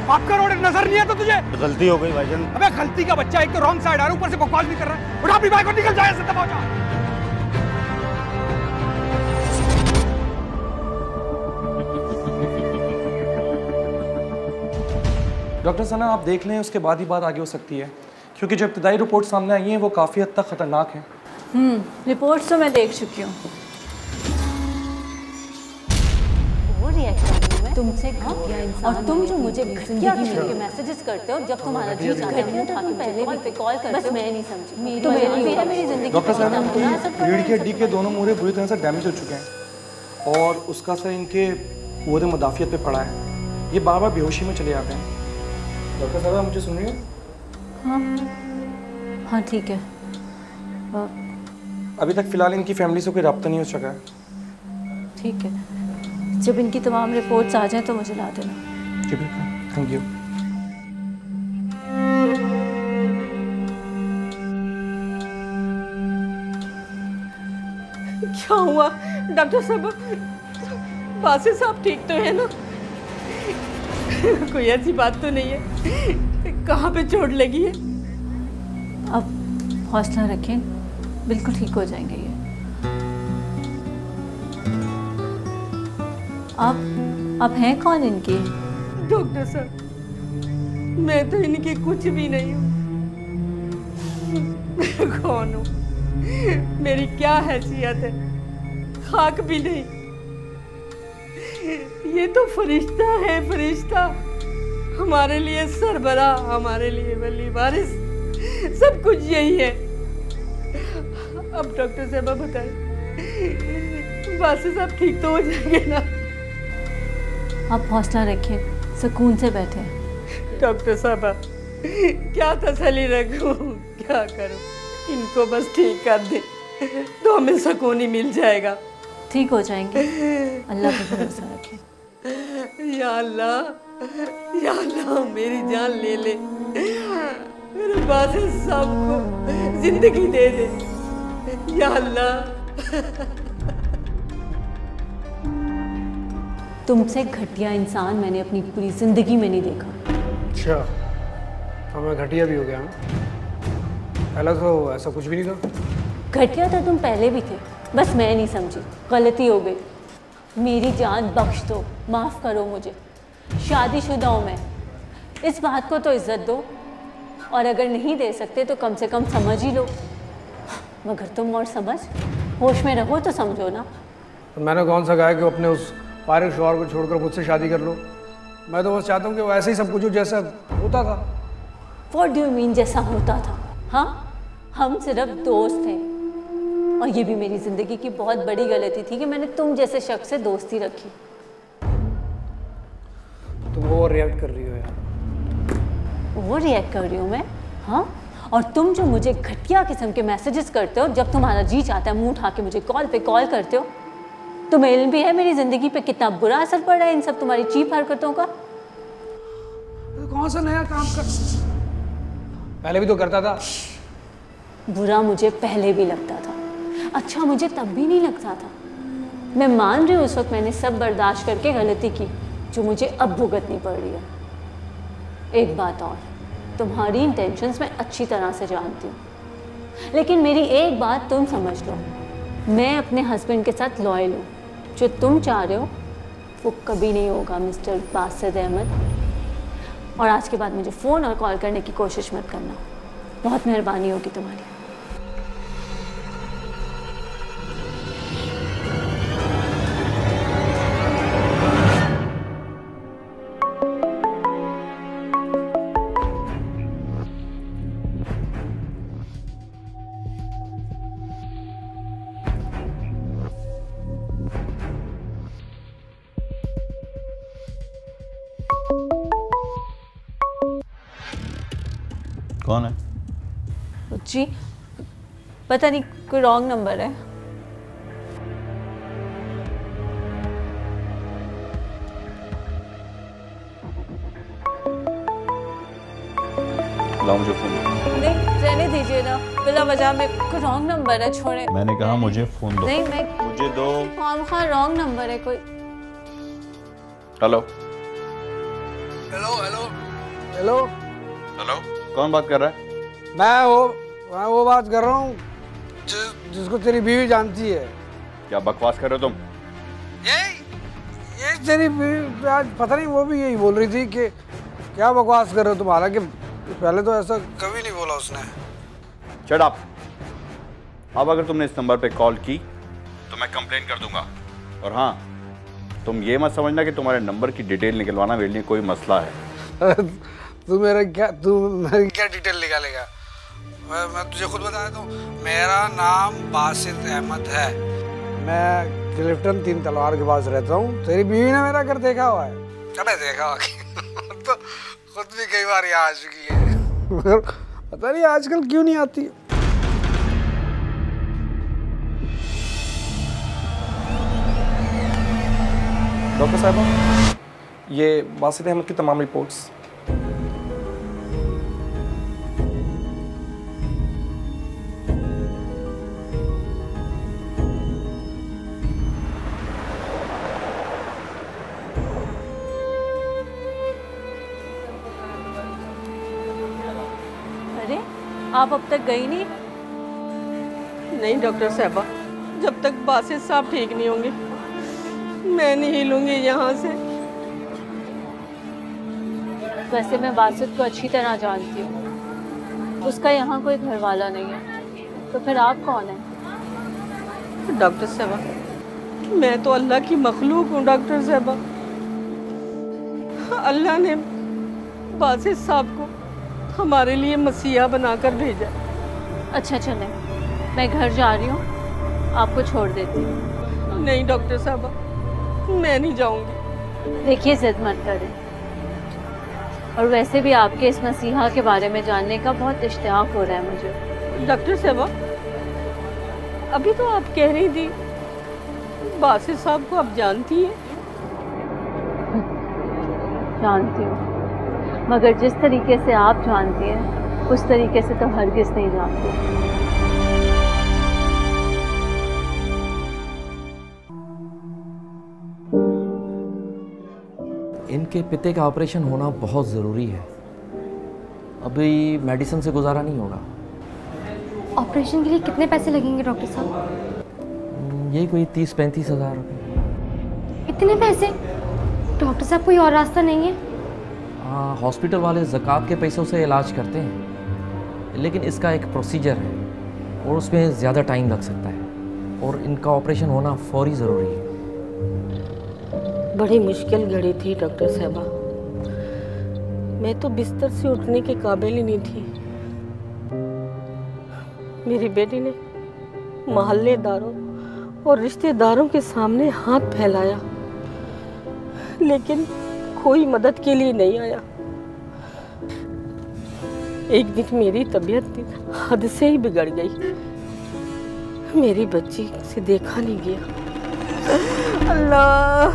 आपका रोड नजर नहीं आता तुझे? गलती हो गई भाईजान। अबे गलती का बच्चा, एक तो रॉन्ग साइड आ रहा है, ऊपर से बकवास भी कर रहा है। उठा अपनी बाइक और निकल जाए, ऐसे दबाओ जा। डॉक्टर सना, आप देख लें, उसके बाद ही बात आगे हो सकती है, क्योंकि जो इब्तदाई रिपोर्ट सामने आई हैं वो काफ़ी हद तक ख़तरनाक हैं। रिपोर्ट्स तो मैं देख चुकी हूँ। वो रिएक्शन तुमसे घटिया इंसान, और तुम जो मुझे घटिया किस्म के मैसेजेस करते हो जब तुम्हारा जी चाहता है तो तुम पहले भी पे कॉल करते हो। बस मैं नहीं समझी, मेरी जिंदगी। डॉक्टर साहब, रीढ़ की हड्डी के दोनों मोहरे बुरी तरह से डैमेज हो चुके हैं और उसका असर इनके क़ुव्वत मुदाफ़ियत पे पड़ा है। ये बार बार बेहोशी में चले जाते हैं। डॉक्टर साहब, मुझे सुन रही हैं? हाँ ठीक है। अभी तक फ़िलहाल इनकी फैमिली से कोई रब्ता नहीं हो सका है। ठीक है, जब इनकी तमाम रिपोर्ट्स आ जाएं तो मुझे ला देना। जी बिल्कुल, थैंक यू। क्या हुआ डॉक्टर साहब? बासित साहब ठीक तो है ना? कोई ऐसी बात तो नहीं है? कहाँ पे चोट लगी है? अब हौसला रखें, बिल्कुल ठीक हो जाएंगे ये। आप हैं कौन इनकी? डॉक्टर साहब, मैं तो इनकी कुछ भी नहीं हूँ। मैं कौन हूँ? मेरी क्या हैसियत है? खाक भी नहीं। ये तो फरिश्ता है, फरिश्ता। हमारे लिए सरबरा, हमारे लिए वली वारिस, सब कुछ यही है। अब डॉक्टर साहब बताइए, बासित साहब ठीक तो हो जाएंगे ना? आप हौसला रखें, सुकून से बैठे। डॉक्टर साहब, क्या तसल्ली रखूं, क्या करूं? इनको बस ठीक कर दे तो हमें सुकून ही मिल जाएगा। ठीक हो जाएंगे, अल्लाह पे भरोसा रखें। या अल्लाह, या अल्लाह, मेरी जान ले ले। मेरे बासित साहब को जिंदगी दे दे, या अल्लाह। तुमसे घटिया इंसान मैंने अपनी पूरी जिंदगी में नहीं देखा। अच्छा, तो मैं घटिया भी हो गया हूँ? पहले तो ऐसा कुछ भी नहीं था। घटिया तो तुम पहले भी थे, बस मैं नहीं समझी, गलती हो गई। मेरी जान बख्श दो, माफ़ करो मुझे। शादीशुदा हूँ मैं, इस बात को तो इज्जत दो, और अगर नहीं दे सकते तो कम से कम समझ ही लो। मगर तुम और समझ, होश में रहो तो समझो ना। तो मैंने कौन सा कहा कि अपने उस फारिग शौहर को छोड़कर मुझसे शादी कर लो? मैं तो बस चाहता हूँ कि वो ऐसे ही सब कुछ हो जैसा होता था। What do you mean जैसा होता था? हाँ, हम सिर्फ दोस्त थे, और ये भी मेरी ज़िंदगी की बहुत बड़ी गलती थी कि मैंने तुम जैसे शख्स से दोस्ती रखी। तुम ओवर रिएक्ट कर रही हो यार। ओवर रिएक्ट कर रही हूँ मैं? हाँ, और तुम जो मुझे घटिया किस्म के मैसेजेस करते हो जब तुम्हारा जी चाहता है, मुंह उठा के मुझे कॉल पे कॉल करते हो, तुम्हें इल्म भी है मेरी ज़िंदगी पे कितना बुरा असर पड़ा है इन सब तुम्हारी चीप हरकतों का? कौन सा नया काम कर? पहले भी तो करता था। बुरा मुझे पहले भी लगता था, अच्छा मुझे तब भी नहीं लगता था। मैं मान रही हूँ उस वक्त मैंने सब बर्दाश्त करके गलती की जो मुझे अब भुगतनी पड़ रही है। एक बात और, तुम्हारी इंटेंशंस मैं अच्छी तरह से जानती हूँ, लेकिन मेरी एक बात तुम समझ लो, मैं अपने हस्बैंड के साथ लॉयल हूँ। जो तुम चाह रहे हो वो कभी नहीं होगा मिस्टर बासित अहमद। और आज के बाद मुझे फ़ोन और कॉल करने की कोशिश मत करना, बहुत मेहरबानी होगी तुम्हारी। कौन है? जी पता नहीं, कोई रॉन्ग नंबर है। लाओ मुझे फोन। नहीं रहने दीजिए ना, बिला वजह में कोई रॉन्ग नंबर है, छोड़े। मैंने कहा मुझे फोन दो। नहीं मैं मुझे दो। हाँ रॉन्ग नंबर है कोई। Hello. Hello hello hello hello, कौन बात कर रहा है? मैं वो बात कर रहा हूँ जिसको तेरी बीवी जानती है। क्या बकवास कर रहे हो तुम? ये तेरी बीवी आज पता नहीं, वो भी यही बोल रही थी कि क्या बकवास कर रहे हो तुम, हालांकि पहले तो ऐसा कभी नहीं बोला उसने। Shut up. अब अगर तुमने इस नंबर पे कॉल की तो मैं कंप्लेन कर दूंगा। और हाँ, तुम ये मत समझना कि तुम्हारे नंबर की डिटेल निकलवाना मेरे लिए कोई मसला है। तू मेरी क्या डिटेल निकालेगा? मैं तुझे खुद बताया तो, मेरा नाम बासित अहमद है। मैं क्लिफ्टन 3 तलवार के पास रहता हूँ। तेरी बीवी ने मेरा घर देखा हुआ है। अरे देखा हुआ तो खुद भी कई बार यहाँ आ चुकी है। पता नहीं आजकल क्यों नहीं आती। डॉक्टर साहब, ये बासित अहमद की तमाम रिपोर्ट्स। अरे आप अब तक गई नहीं? नहीं डॉक्टर साहबा, जब तक बासित साहब ठीक नहीं होंगे मैं नहीं हिलूंगी यहाँ से। वैसे मैं बासित को अच्छी तरह जानती हूँ। उसका यहाँ कोई घर वाला नहीं है, तो फिर आप कौन हैं? डॉक्टर साहबा, मैं तो अल्लाह की मखलूक हूँ डॉक्टर साहबा। अल्लाह ने बासित साहब को हमारे लिए मसीहा बनाकर भेजा। अच्छा चलें, मैं घर जा रही हूँ, आपको छोड़ देती हूँ। नहीं डॉक्टर साहबा, मैं नहीं जाऊंगी। देखिए जिद मत करें, और वैसे भी आपके इस मसीहा के बारे में जानने का बहुत इश्तियाक हो रहा है मुझे। डॉक्टर साहबा, अभी तो आप कह रही थी बासित साहब को आप जानती हैं। जानती हूँ, मगर जिस तरीके से आप जानती हैं उस तरीके से तो हरगिज़ नहीं जानती। इनके पिते का ऑपरेशन होना बहुत ज़रूरी है। अभी मेडिसिन से गुजारा नहीं होगा। ऑपरेशन के लिए कितने पैसे लगेंगे डॉक्टर साहब? यही कोई 30-35 हज़ार रुपये। इतने पैसे? डॉक्टर साहब कोई और रास्ता नहीं है? हाँ, हॉस्पिटल वाले ज़कात के पैसों से इलाज करते हैं, लेकिन इसका एक प्रोसीजर है और उसमें ज़्यादा टाइम लग सकता है, और इनका ऑपरेशन होना फौरी ज़रूरी है। बड़ी मुश्किल घड़ी थी डॉक्टर साहबा। मैं तो बिस्तर से उठने के काबिल ही नहीं थी। मेरी बेटी ने मोहल्लेदारों और रिश्तेदारों के सामने हाथ फैलाया, लेकिन कोई मदद के लिए नहीं आया। एक दिन मेरी तबीयत हद से ही बिगड़ गई। मेरी बच्ची से देखा नहीं गया। अल्लाह,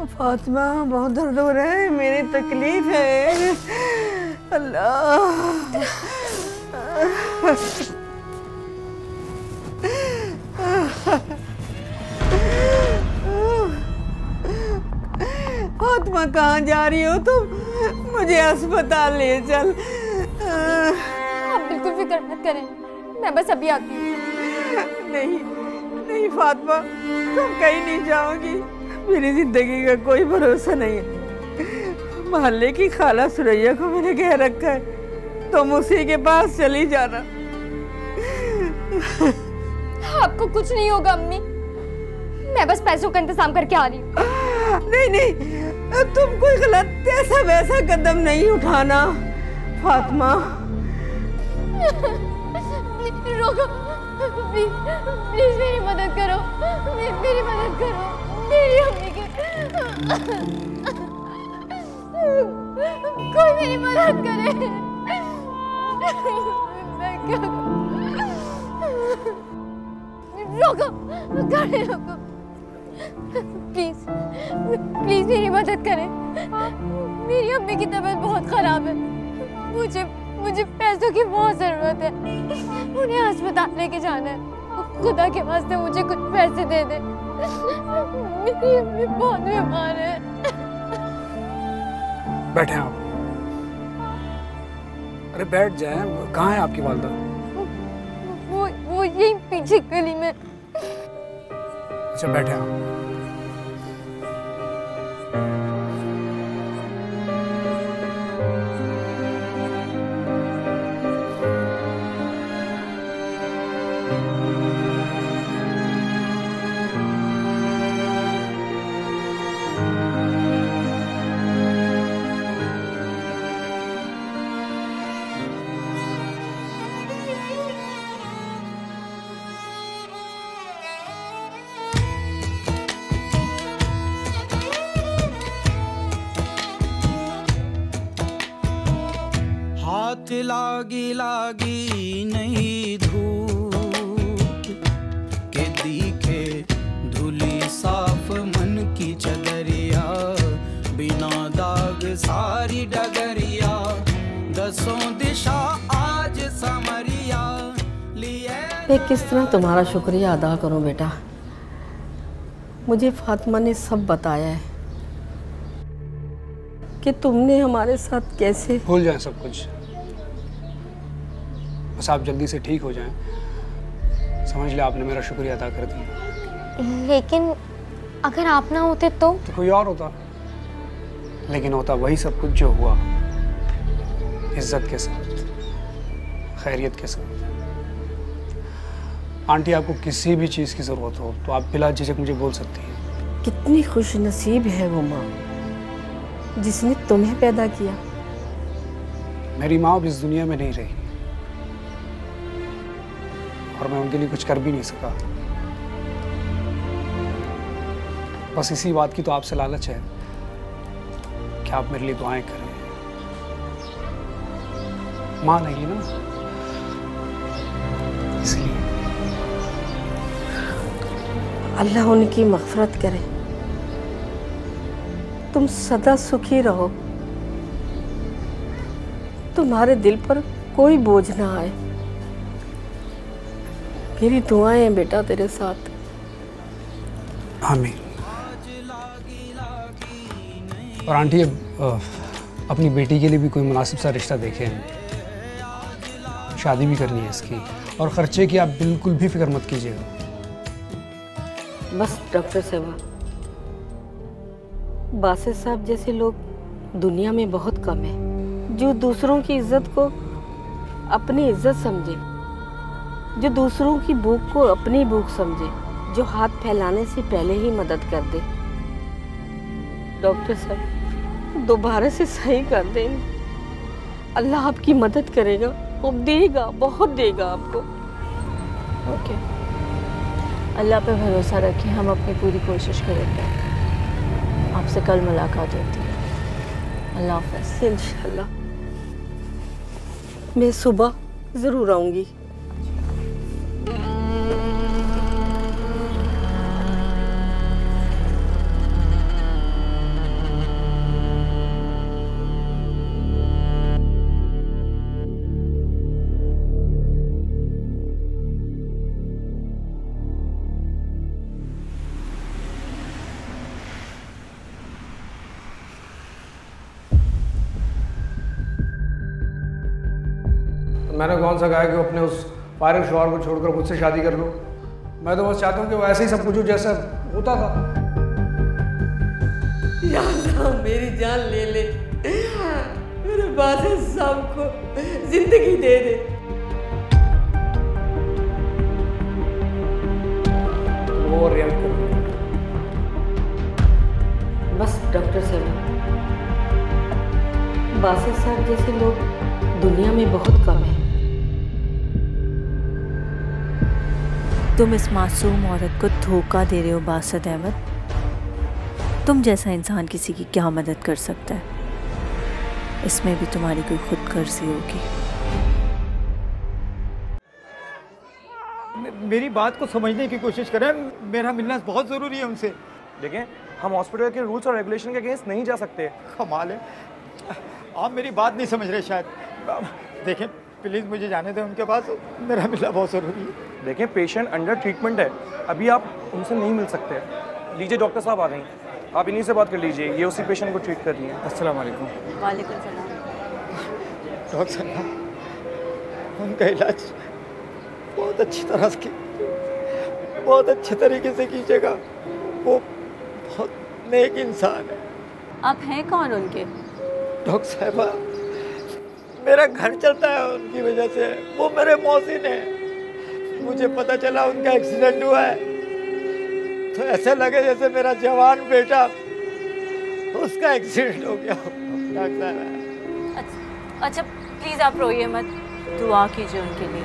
फातिमा बहुत दर्द हो रहा है, मेरी तकलीफ है। अल्लाह, फातिमा कहाँ जा रही हो तुम? मुझे अस्पताल ले चल। आप बिल्कुल फिक्र मत करें, मैं बस अभी आती हूँ। नहीं नहीं फातिमा, तुम कहीं नहीं जाओगी। मेरी जिंदगी का कोई भरोसा नहीं है। मोहल्ले की खाला सुरैया को मैंने कह रखा है, तुम उसी के पास चली जाना। आपको कुछ नहीं होगा अम्मी, मैं बस पैसों का इंतजाम करके आ रही हूँ। नहीं नहीं, तुम कोई गलत ऐसा वैसा कदम नहीं उठाना फातिमा। रोको, प्लीज मेरी मदद करो, मेरी मदद करो, मेरी अम्मी के कोई मेरी मदद करे। रोको, गाड़ी रोको, प्लीज प्लीज मेरी मदद करें। मेरी अम्मी की तबीयत बहुत खराब है, मुझे पैसों की बहुत जरूरत है, उन्हें अस्पताल लेके जाना है। खुदा के वास्ते मुझे कुछ पैसे दे दे, मेरी अम्मी बहुत बीमार है। बैठे आप। अरे बैठ जाए। कहाँ है आपकी वालदा? वो यही पीछे गली में। अच्छा बैठे आप। हाथ लागी लागी नहीं धूप के दिखे धुली साफ मन की चदरिया, बिना दाग सारी डगरिया, दसों दिशा आज समरिया लिए। मैं किस तरह तुम्हारा शुक्रिया अदा करूं बेटा। मुझे फातिमा ने सब बताया है कि तुमने हमारे साथ कैसे। भूल जाएं सब कुछ, बस आप जल्दी से ठीक हो जाएं। समझ ले आपने मेरा शुक्रिया अदा कर दिया। लेकिन अगर आप ना होते तो कोई और होता, लेकिन होता वही सब कुछ जो हुआ, इज्जत के साथ, खैरियत के साथ। आंटी आपको किसी भी चीज़ की ज़रूरत हो तो आप बिला झिझक मुझे बोल सकती हैं। कितनी खुश नसीब है वो माँ जिसने तुम्हें पैदा किया। मेरी माँ अब इस दुनिया में नहीं रही और मैं उनके लिए कुछ कर भी नहीं सका। बस इसी बात की तो आपसे लालच है कि आप मेरे लिए दुआएं करें। माँ नहीं है ना, इसलिए। अल्लाह उनकी मग़फ़िरत करे। तुम सदा सुखी रहो, तुम्हारे दिल पर कोई बोझ ना आए। मेरी दुआएं हैं बेटा तेरे साथ। आमीन। और आंटी अब अपनी बेटी के लिए भी कोई मुनासिब सा रिश्ता देखें। शादी भी करनी है इसकी, और ख़र्चे की आप बिल्कुल भी फिक्र मत कीजिएगा। बस डॉक्टर साहब, बासित साहब जैसे लोग दुनिया में बहुत कम हैं जो दूसरों की इज्जत को अपनी इज्जत समझे, जो दूसरों की भूख को अपनी भूख समझे, जो हाथ फैलाने से पहले ही मदद कर दे। डॉक्टर साहब दोबारा से सही कर दें। अल्लाह आपकी मदद करेगा, वो देगा, बहुत देगा आपको। ओके, अल्लाह पे भरोसा रखें, हम अपनी पूरी कोशिश करेंगे। आपसे कल मुलाकात होती है। अल्लाह हाफ़िज़। इंशाल्लाह मैं सुबह ज़रूर आऊँगी। मैंने कौन सा कहा कि अपने उस फारिग शौहर को छोड़कर मुझसे शादी कर लो। मैं तो बस चाहता हूँ कि वो ऐसे ही सब कुछ हो जैसा होता था। या अल्लाह मेरी जान ले ले, मेरे बासित साहब को जिंदगी दे दे। वो रिएक्ट कर दिया। बस डॉक्टर साहब, बासित साहब जैसे लोग दुनिया में बहुत कम हैं। तुम इस मासूम औरत को धोखा दे रहे हो बासित अहमद। तुम जैसा इंसान किसी की क्या मदद कर सकता है? इसमें भी तुम्हारी कोई खुदगर्जी होगी। मेरी बात को समझने की कोशिश करें, मेरा मिलना बहुत ज़रूरी है उनसे। देखें, हम हॉस्पिटल के रूल्स और रेगुलेशन के अगेंस्ट नहीं जा सकते। कमाल है, आप मेरी बात नहीं समझ रहे शायद। देखें प्लीज़ मुझे जाने दें उनके पास, मेरा मिलना बहुत ज़रूरी है। देखें, पेशेंट अंडर ट्रीटमेंट है, अभी आप उनसे नहीं मिल सकते। लीजिए डॉक्टर साहब आ गई। आप इन्हीं से बात कर लीजिए, ये उसी पेशेंट को ट्रीट कर रही हैं। अस्सलाम वालेकुम। वालेकुम सलाम। डॉक्टर साहब, उनका इलाज बहुत अच्छी तरह से बहुत अच्छे तरीके से कीजिएगा। वो बहुत नेक इंसान है। आप हैं कौन उनके? डॉक्टर साहबा, मेरा घर चलता है उनकी वजह से। वो मेरे मौसिन है। मुझे पता चला उनका एक्सीडेंट हुआ है तो ऐसे लगे जैसे मेरा जवान बेटा उसका एक्सीडेंट हो गया। डॉक्टर साहब, अच्छा प्लीज़ आप रोइए मत, दुआ कीजिए उनके लिए।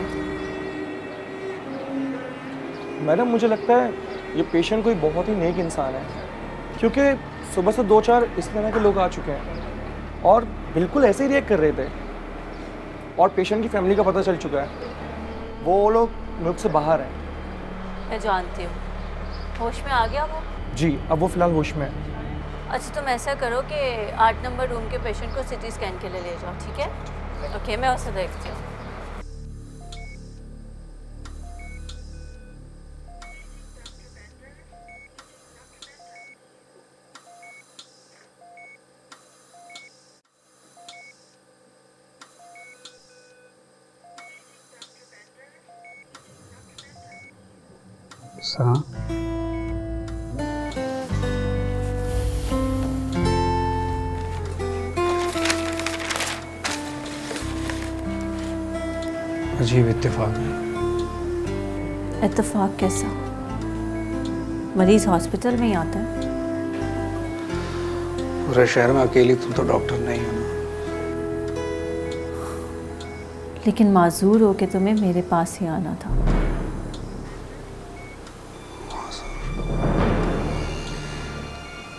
मैडम मुझे लगता है ये पेशेंट कोई बहुत ही नेक इंसान है, क्योंकि सुबह से 2-4 इस तरह के लोग आ चुके हैं और बिल्कुल ऐसे ही रिएक्ट कर रहे थे और पेशेंट की फैमिली का पता चल चुका है। वो लोग मुल्क से बाहर हैं। मैं जानती हूँ। होश में आ गया वो? जी, अब वो फ़िलहाल होश में है। अच्छा तुम ऐसा करो कि 8 नंबर रूम के पेशेंट को सिटी स्कैन के लिए ले जाओ, ठीक है? ओके, मैं उसे देखती हूँ। अजीब इत्तेफाक है। इत्तेफाक कैसा? मरीज हॉस्पिटल में ही आता है। पूरे शहर में अकेली तुम तो डॉक्टर नहीं हो ना। लेकिन माजूर हो के तुम्हें मेरे पास ही आना था।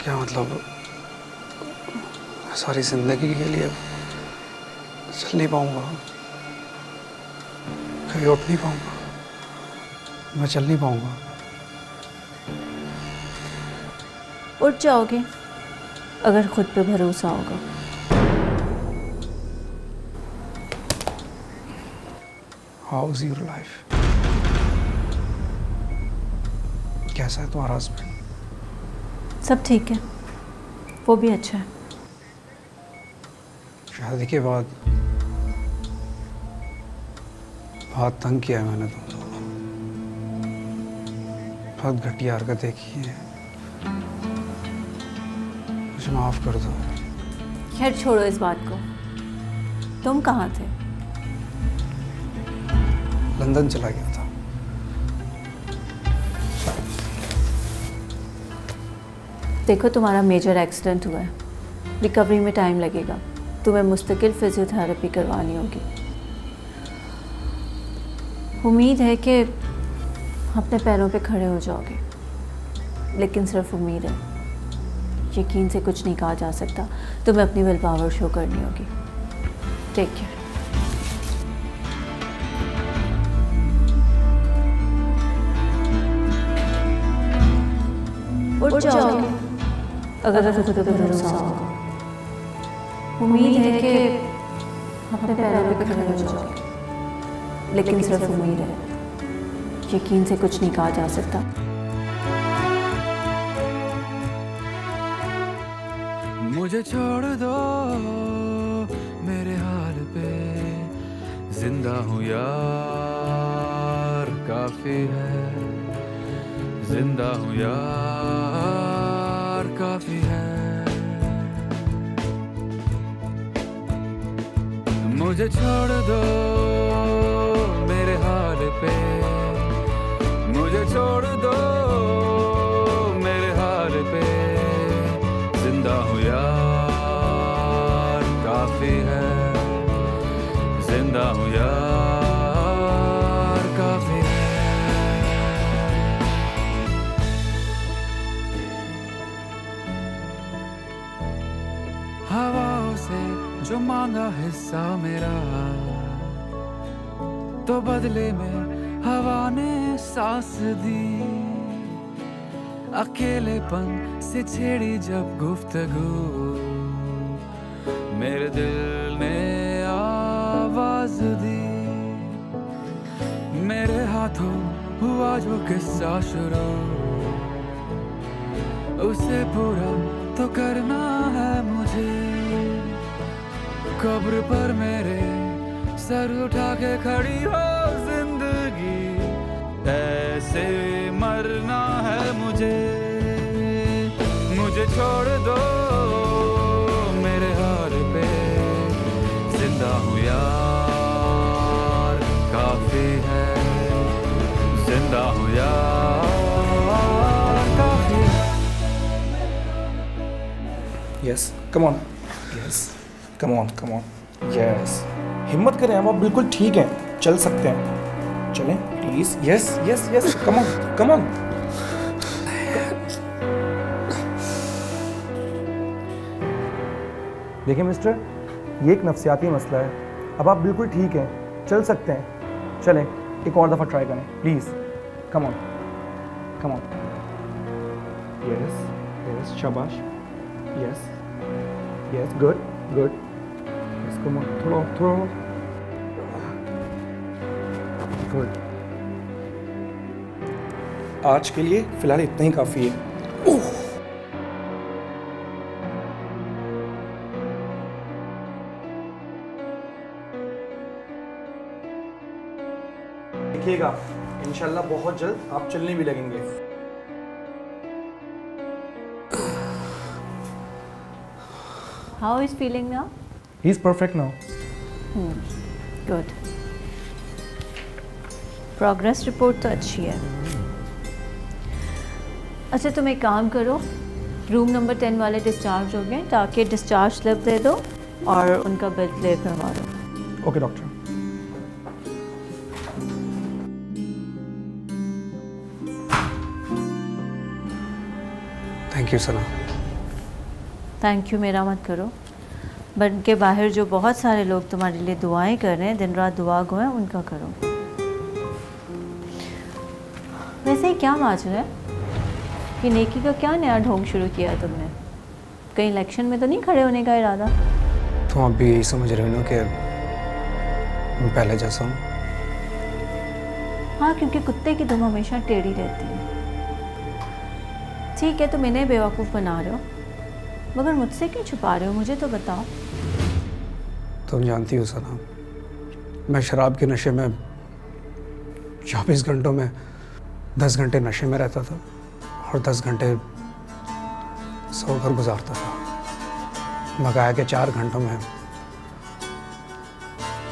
क्या मतलब? सारी जिंदगी के लिए चल नहीं पाऊंगा, कभी उठ नहीं पाऊंगा, मैं चल नहीं पाऊंगा। उठ जाओगे अगर खुद पे भरोसा होगा। How is your life? कैसा है तुम्हारा हस्बैंड? सब ठीक है, वो भी अच्छा है। शादी के बाद बहुत तंग किया है मैंने तुमको, बहुत घटिया हरकतें की हैं, मुझे माफ कर दो। खैर छोड़ो इस बात को। तुम कहाँ थे? लंदन चला गया था। देखो तुम्हारा मेजर एक्सीडेंट हुआ है, रिकवरी में टाइम लगेगा, तुम्हें मुस्तकिल फिजियोथेरेपी करवानी होगी। उम्मीद है कि अपने पैरों पे खड़े हो जाओगे, लेकिन सिर्फ उम्मीद है, यकीन से कुछ नहीं कहा जा सकता। तुम्हें अपनी विल पावर शो करनी होगी। Take care. उठ जाओगे अगर खुद पे भरोसा होगा। उम्मीद है कि अपने पैरों पे खड़े हो जाओगे, लेकिन सिर्फ उम्मीद है, यकीन से कुछ नहीं कहा जा सकता। मुझे छोड़ दो मेरे हाल पे, जिंदा हूँ यार काफी है, जिंदा हूँ यार काफी है। मुझे छोड़ दो मेरे हाल पे, मुझे छोड़ दो मेरे हाल पे, जिंदा हूँ यार काफी है, जिंदा हूँ यार काफी है। हवाओं से जो मांगा हिस्सा मेरा, तो बदले में हवा ने सांस दी। अकेलेपन से छेड़ी जब गुफ्तगू, मेरे दिल ने आवाज दी। मेरे हाथों हुआ जो किस्सा शुरू, उसे पूरा तो करना है मुझे। कब्र पर मेरे सर उठा के खड़ी हो जिंदगी, ऐसे मरना है मुझे। मुझे छोड़ दो मेरे हाल पे, जिंदा हूँ यार काफी है, जिंदा हूँ यार काफी है। Yes come on, yes come on come on, yes हिम्मत करें, अब आप बिल्कुल ठीक हैं, चल सकते हैं, चलें please. Yes yes yes come on come on. देखिए मिस्टर, ये एक नफ्सियाती मसला है, अब आप बिल्कुल ठीक हैं, चल सकते हैं, चलें एक और दफ़ा ट्राई करें please. Come on come on, yes yes शाबाश, yes yes good good, yes come on, थोड़ा थोड़ा गुड। आज के लिए फ़िलहाल इतना ही काफ़ी है। देखिएगा इंशाल्लाह बहुत जल्द आप चलने भी लगेंगे। How is feeling now? He is perfect now. Good. Progress report तो अच्छी है। अच्छा तुम एक काम करो, रूम नंबर 10 वाले डिस्चार्ज हो गए, ताकि डिस्चार्ज स्लिप दे दो और उनका बिल क्लियर करवा दो। Okay doctor. Thank you Sana. Thank you मेरा मत करो, बट के बाहर जो बहुत सारे लोग तुम्हारे लिए दुआएं कर रहे हैं, दिन रात दुआ गो है, उनका करो। वैसे ही क्या माजरा है कि नेकी का क्या नया ढोंग शुरू किया है तुमने? कहीं इलेक्शन में तो नहीं खड़े होने का इरादा? तुम अब भी यही समझ रहे हो ना कि मैं पहले जैसा हूँ? हाँ, क्योंकि कुत्ते की दुम हमेशा टेढ़ी रहती है। ठीक है, तुम इन्हें बेवकूफ़ बना रहे हो, मगर मुझसे क्यों छुपा रहे हो? मुझे तो बताओ। तुम जानती हो सना, मैं शराब के नशे में 24 घंटों में 10 घंटे नशे में रहता था और 10 घंटे सोकर गुजारता था। बकाया के 4 घंटों में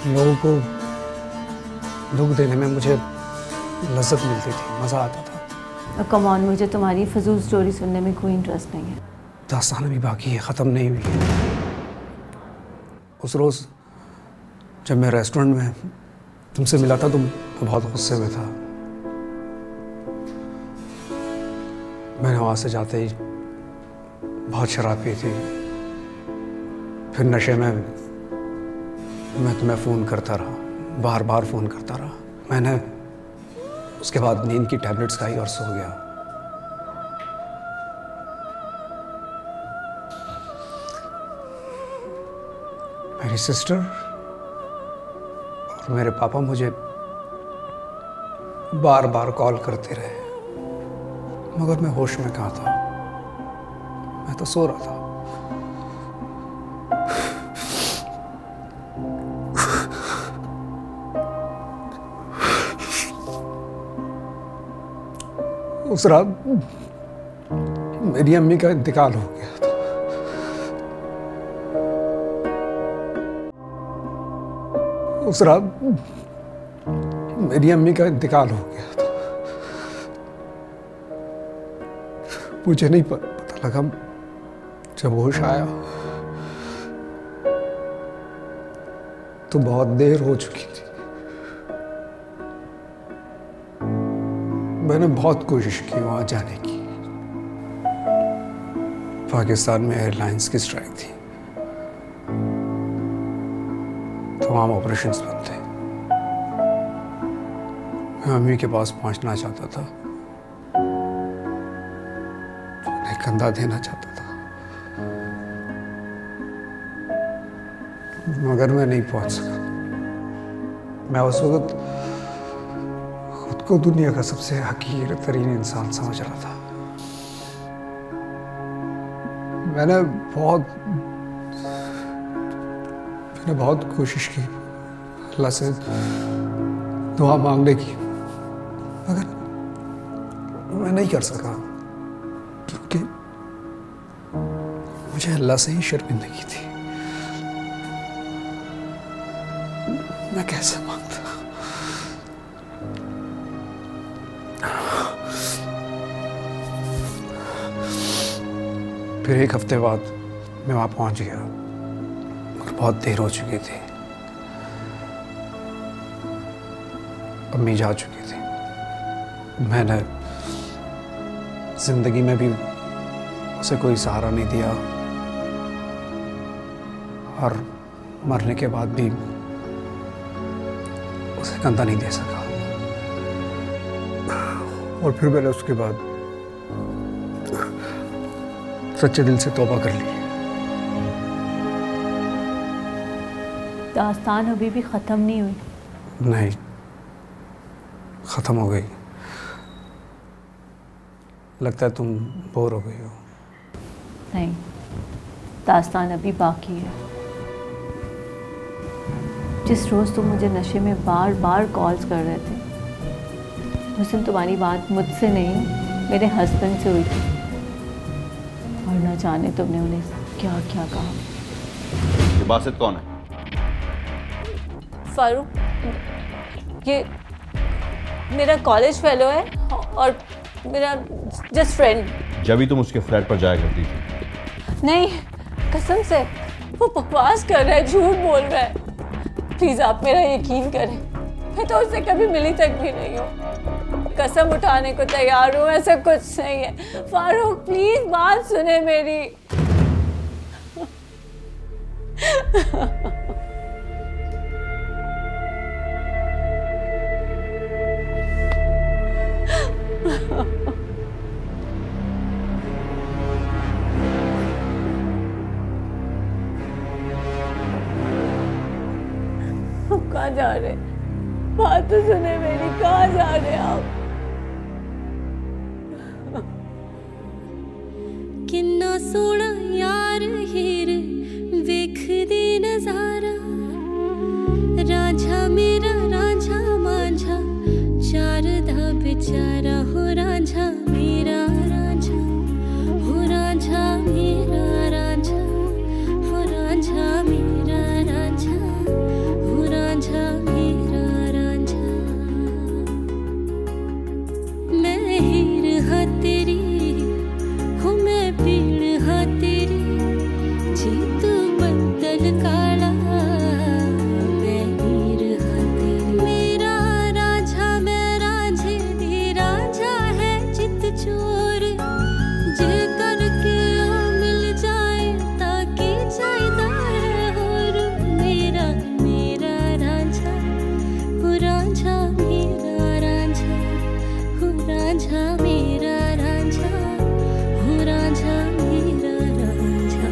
लोगों को दुख देने में मुझे लज्जत मिलती थी, मज़ा आता था। कम ऑन, मुझे तुम्हारी फजूल स्टोरी सुनने में कोई इंटरेस्ट नहीं है। दास्तान अभी बाकी है, ख़त्म नहीं हुई है। उस रोज़ जब मैं रेस्टोरेंट में तुमसे मिला था, तुम बहुत गुस्से में था। मैंने वहाँ से जाते ही बहुत शराब पी थी। फिर नशे में मैं तुम्हें फ़ोन करता रहा, बार बार फ़ोन करता रहा। मैंने उसके बाद नींद की टैबलेट्स खाई और सो गया। मेरी सिस्टर और मेरे पापा मुझे बार बार कॉल करते रहे, मगर मैं होश में कहाँ था? मैं तो सो रहा था। उस रात मेरी अम्मी का इंतकाल हो गया था। उस रात मेरी अम्मी का इंतकाल हो गया था। मुझे नहीं पता लगा, जब होश आया तो बहुत देर हो चुकी थी। मैंने बहुत कोशिश की वहां जाने की। पाकिस्तान में एयरलाइंस की स्ट्राइक थी, तमाम ऑपरेशंस बंद थे। मैं अम्मी के पास पहुंचना चाहता था, उन्हें कंधा देना चाहता था, मगर मैं नहीं पहुंच सका। मैं उस वक्त खुद को दुनिया का सबसे हकीर तरीन इंसान समझ रहा था। मैंने बहुत कोशिश की अल्लाह से दुआ मांगने की, मगर मैं नहीं कर सका, क्योंकि मुझे अल्लाह से ही शर्मिंदगी थी। मैं कैसे मांगता? फिर एक हफ्ते बाद मैं वहां पहुंच गया और बहुत देर हो चुकी थी। अम्मी जा चुकी थी। मैंने जिंदगी में भी उसे कोई सहारा नहीं दिया और मरने के बाद भी उसे कंधा नहीं दे सका। और फिर मैंने उसके बाद सच्चे दिल से तौबा कर ली। दास्तान अभी भी ख़त्म नहीं हुई? नहीं, ख़त्म हो गई। लगता है तुम बोर हो गई हो। नहीं, दास्तान अभी बाकी है। जिस रोज़ तुम मुझे नशे में बार बार कॉल्स कर रहे थे, उस दिन तुम्हारी बात मुझसे नहीं मेरे हस्बैंड से हुई थी, और न जाने तुमने उन्हें क्या क्या कहा। ये बासित कौन है? फारूक, ये मेरा कॉलेज फेलो है और मेरा जस्ट फ्रेंड। जब भी तुम उसके फ्लैट पर जाया करती थी? नहीं, कसम से वो बकवास कर रहा है, झूठ बोल रहा है। प्लीज़ आप मेरा यकीन करें, मैं तो उससे कभी मिली तक भी नहीं हूँ। कसम उठाने को तैयार हूँ, ऐसा कुछ नहीं है। फारूक प्लीज़ बात सुने मेरी। कहाँ जा रहे? बात तो सुने मेरी, कहाँ जा रहे आप? किन्ना सोना यार हीर वेख दे नजारा, रांझा मेरा रांझा मांझा चार दा बेचारा हो, रांझा मेरा रांझा हो, रांझा मेरा रांझा हो, रांझा मेरा रांझा हो, रांझा मेरा रांझा। मैं हीर हाँ तेरी हो, मैं पीड़ हाँ तेरी, जी तू बदल काला, मैं हीर हाँ तेरी। मेरा रांझा मैं रांझे दी रांझा है चित चोर, जे करके ओ मिल जाए ताकि चाहिदा है और। मेरा मेरा रांझा हो, रांझा मेरा रांझा हो, रांझा मेरा रांझा हो, रांझा मेरा रांझा।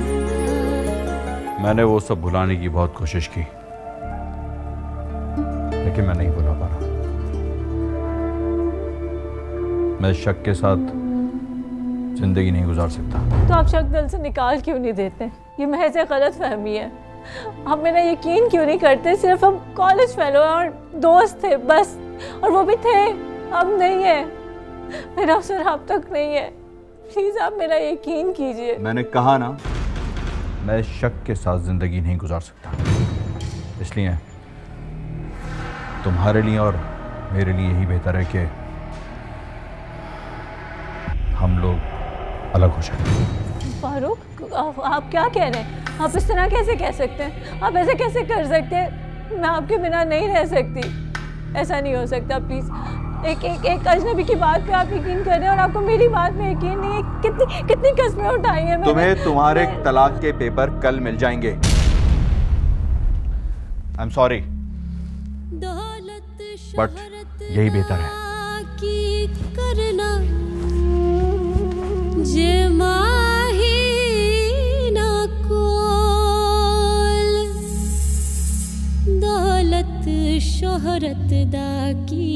मैंने वो सब भुलाने की बहुत कोशिश की, लेकिन मैं नहीं भुला पा रहा। मैं शक के साथ जिंदगी नहीं गुजार सकता। तो आप शक दिल से निकाल क्यों नहीं देते? ये महज एक गलत फहमी है। आप मेरा यकीन क्यों नहीं करते? सिर्फ हम कॉलेज फेलो और दोस्त थे बस, और वो भी थे, अब नहीं है। मेरा उससे राब्ता तक नहीं है। प्लीज़ आप मेरा यकीन कीजिए। मैंने कहा ना, मैं शक के साथ जिंदगी नहीं गुजार सकता। इसलिए तुम्हारे लिए और मेरे लिए यही बेहतर है कि हम लोग अलग हो जाए। फारूक, आप क्या कह रहे हैं? आप इस तरह कैसे कह सकते हैं? आप ऐसे कैसे कर सकते हैं? मैं आपके बिना नहीं रह सकती। ऐसा नहीं हो सकता। प्लीज़ एक अजनबी की बात पे आप यकीन कर रहे हैं और आपको मेरी बात में यकीन नहीं है। कितनी कस्में उठाई हैं मैंने। तुम्हें तुम्हारे तलाक के पेपर कल मिल जाएंगे। आई एम सॉरी, बट यही बेहतर है। करना जे माही ना कोल, दौलत शोहरत दा की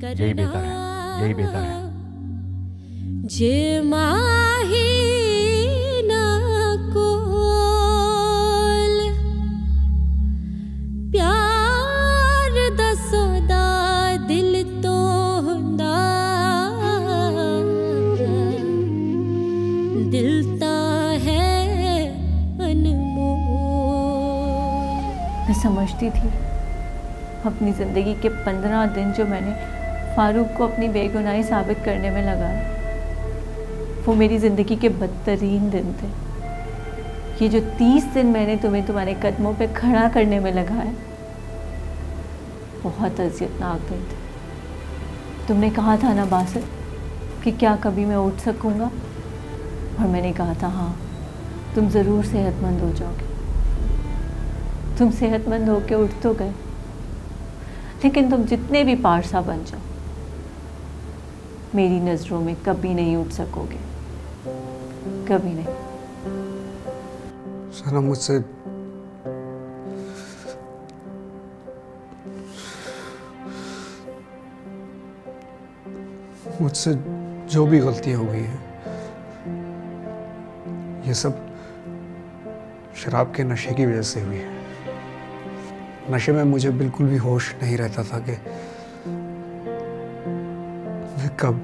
करना, यही बेहतर है, यही बेहतर है। जे माही ना मैं समझती थी अपनी ज़िंदगी के 15 दिन जो मैंने फारूक को अपनी बेगुनाही साबित करने में लगाया, वो मेरी ज़िंदगी के बदतरीन दिन थे। ये जो 30 दिन मैंने तुम्हें तुम्हारे कदमों पे खड़ा करने में लगाया, बहुत अज़ियतनाक दिन थे। तुमने कहा था ना बासित कि क्या कभी मैं उठ सकूँगा, और मैंने कहा था हाँ, तुम ज़रूर सेहतमंद हो जाओगे। तुम सेहतमंद होकर उठ तो गए, लेकिन तुम जितने भी पारसा बन जाओ, मेरी नज़रों में कभी नहीं उठ सकोगे, कभी नहीं। सना, मुझसे जो भी गलतियां हो गई हैं, ये सब शराब के नशे की वजह से हुई है। नशे में मुझे बिल्कुल भी होश नहीं रहता था कि मैं कब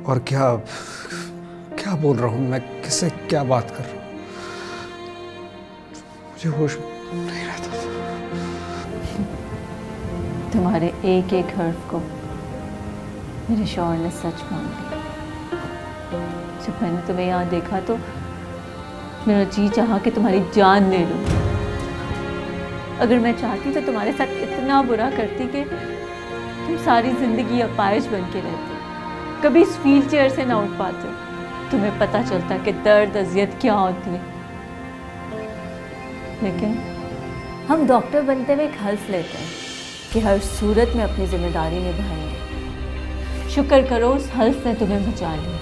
और क्या बोल रहा हूँ, मैं किससे क्या बात कर रहा हूँ, मुझे होश नहीं रहता था। तुम्हारे एक एक हर्फ को मेरे शौहर ने सच मान लिया। जब मैंने तुम्हें यहाँ देखा तो मेरा जी चाहा कि तुम्हारी जान ले लूं। अगर मैं चाहती तो तुम्हारे साथ इतना बुरा करती कि तुम सारी जिंदगी अपाहिज बन के रहते, कभी इस व्हील चेयर से ना उठ पाते, तुम्हें पता चलता कि दर्द अजियत क्या होती है। लेकिन हम डॉक्टर बनते हुए एक हल्फ लेते हैं कि हर सूरत में अपनी जिम्मेदारी निभाएंगे। शुक्र करो उस हल्फ ने तुम्हें बचा लिया,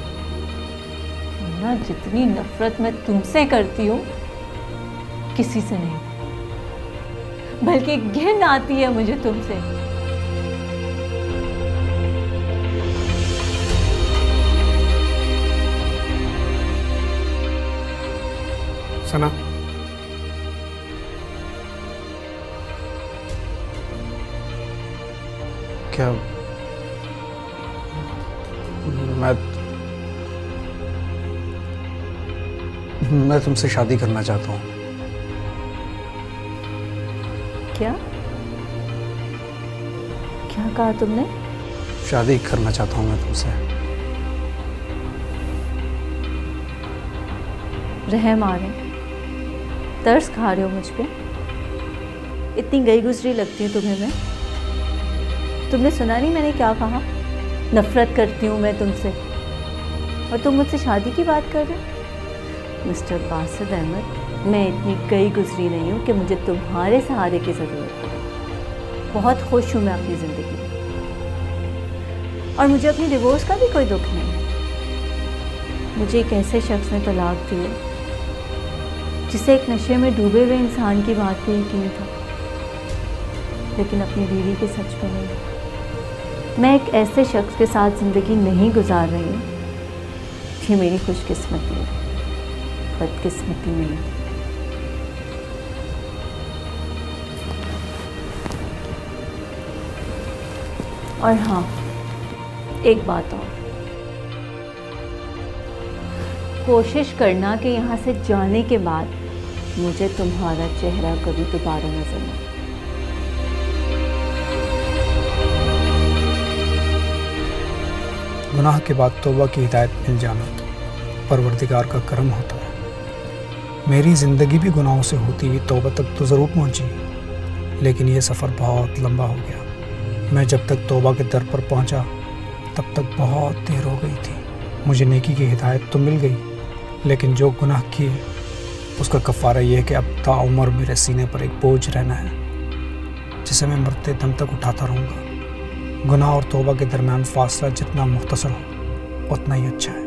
वरना जितनी नफरत मैं तुमसे करती हूँ किसी से नहीं, बल्कि घिन आती है मुझे तुमसे। सना, क्या मैं तुमसे शादी करना चाहता हूँ। क्या क्या कहा तुमने? शादी करना चाहता हूँ मैं तुमसे। रहम आ रहे, तरस खा रहे हो मुझ पे? इतनी गई गुजरी लगती हूँ तुम्हें मैं? तुमने सुना नहीं मैंने क्या कहा? नफरत करती हूँ मैं तुमसे, और तुम मुझसे शादी की बात कर रहे हो? मिस्टर बासित अहमद, मैं इतनी गई गुजरी नहीं हूँ कि मुझे तुम्हारे सहारे की ज़रूरत है। बहुत खुश हूँ मैं अपनी ज़िंदगी में, और मुझे अपनी डिवोर्स का भी कोई दुख नहीं। मुझे एक ऐसे शख्स ने तलाक दी है जिसे एक नशे में डूबे हुए इंसान की बात पे यकीन था, लेकिन अपनी बीवी के सच पे नहीं। मैं एक ऐसे शख्स के साथ ज़िंदगी नहीं गुजार रही हूँ, ये मेरी खुशकिस्मती है, बदकिस्मती नहीं। और हाँ, एक बात और, कोशिश करना कि यहाँ से जाने के बाद मुझे तुम्हारा चेहरा कभी दोबारा नजर न आए। गुनाह के बाद तौबा की हिदायत मिल जाना परवरदिगार का करम होता है। मेरी ज़िंदगी भी गुनाहों से होती हुई तौबा तक तो ज़रूर पहुंची, लेकिन ये सफ़र बहुत लंबा हो गया। मैं जब तक तौबा के दर पर पहुंचा तब तक बहुत देर हो गई थी। मुझे नेकी की हिदायत तो मिल गई, लेकिन जो गुनाह किए उसका कफ़ारा यह है कि अब ताउम्र मेरे सीने पर एक बोझ रहना है, जिसे मैं मरते दम तक उठाता रहूँगा। गुनाह और तौबा के दरमियान फासला जितना मुख्तसर हो उतना ही अच्छा है।